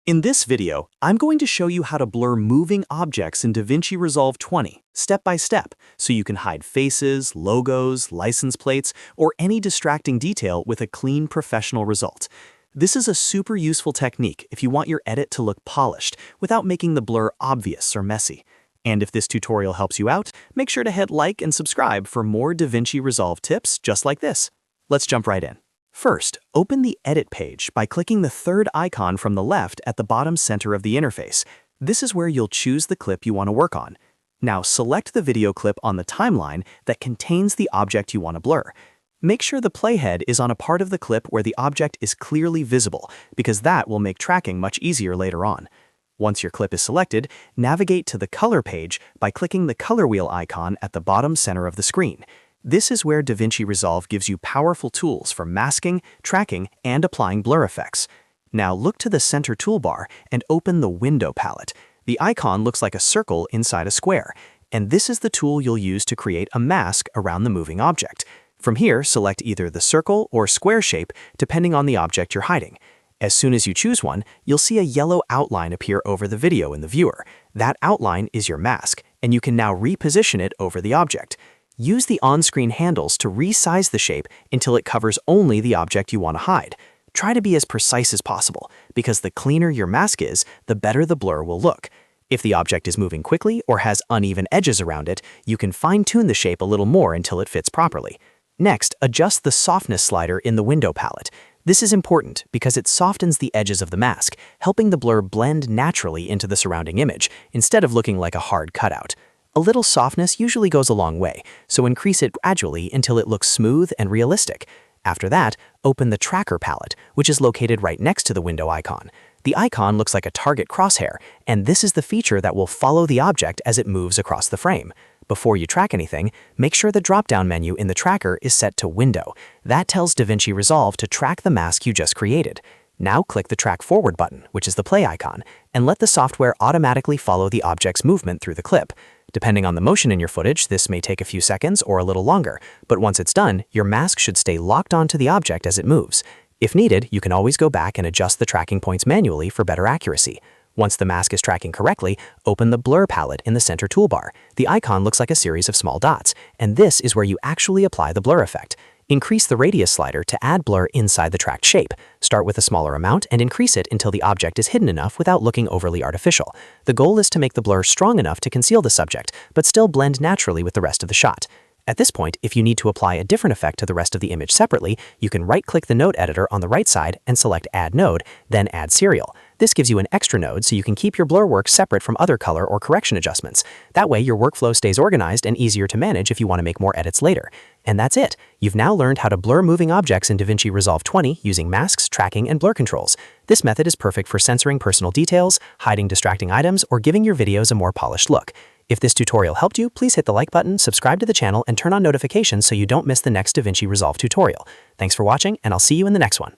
In this video, I'm going to show you how to blur moving objects in DaVinci Resolve 20, step by step, so you can hide faces, logos, license plates, or any distracting detail with a clean, professional result. This is a super useful technique if you want your edit to look polished without making the blur obvious or messy. And if this tutorial helps you out, make sure to hit like and subscribe for more DaVinci Resolve tips just like this. Let's jump right in. First, open the Edit page by clicking the third icon from the left at the bottom center of the interface. This is where you'll choose the clip you want to work on. Now, select the video clip on the timeline that contains the object you want to blur. Make sure the playhead is on a part of the clip where the object is clearly visible, because that will make tracking much easier later on. Once your clip is selected, navigate to the Color page by clicking the color wheel icon at the bottom center of the screen. This is where DaVinci Resolve gives you powerful tools for masking, tracking, and applying blur effects. Now look to the center toolbar and open the Window palette. The icon looks like a circle inside a square, and this is the tool you'll use to create a mask around the moving object. From here, select either the circle or square shape depending on the object you're hiding. As soon as you choose one, you'll see a yellow outline appear over the video in the viewer. That outline is your mask, and you can now reposition it over the object. Use the on-screen handles to resize the shape until it covers only the object you want to hide. Try to be as precise as possible, because the cleaner your mask is, the better the blur will look. If the object is moving quickly or has uneven edges around it, you can fine-tune the shape a little more until it fits properly. Next, adjust the softness slider in the Window palette. This is important because it softens the edges of the mask, helping the blur blend naturally into the surrounding image, instead of looking like a hard cutout. A little softness usually goes a long way, so increase it gradually until it looks smooth and realistic. After that, open the Tracker palette, which is located right next to the window icon. The icon looks like a target crosshair, and this is the feature that will follow the object as it moves across the frame. Before you track anything, make sure the drop-down menu in the tracker is set to Window. That tells DaVinci Resolve to track the mask you just created. Now click the Track Forward button, which is the play icon, and let the software automatically follow the object's movement through the clip. Depending on the motion in your footage, this may take a few seconds or a little longer, but once it's done, your mask should stay locked onto the object as it moves. If needed, you can always go back and adjust the tracking points manually for better accuracy. Once the mask is tracking correctly, open the Blur palette in the center toolbar. The icon looks like a series of small dots, and this is where you actually apply the blur effect. Increase the radius slider to add blur inside the tracked shape. Start with a smaller amount and increase it until the object is hidden enough without looking overly artificial. The goal is to make the blur strong enough to conceal the subject, but still blend naturally with the rest of the shot. At this point, if you need to apply a different effect to the rest of the image separately, you can right-click the node editor on the right side and select Add Node, then Add Serial. This gives you an extra node so you can keep your blur work separate from other color or correction adjustments. That way, your workflow stays organized and easier to manage if you want to make more edits later. And that's it. You've now learned how to blur moving objects in DaVinci Resolve 20 using masks, tracking, and blur controls. This method is perfect for censoring personal details, hiding distracting items, or giving your videos a more polished look. If this tutorial helped you, please hit the like button, subscribe to the channel, and turn on notifications so you don't miss the next DaVinci Resolve tutorial. Thanks for watching, and I'll see you in the next one.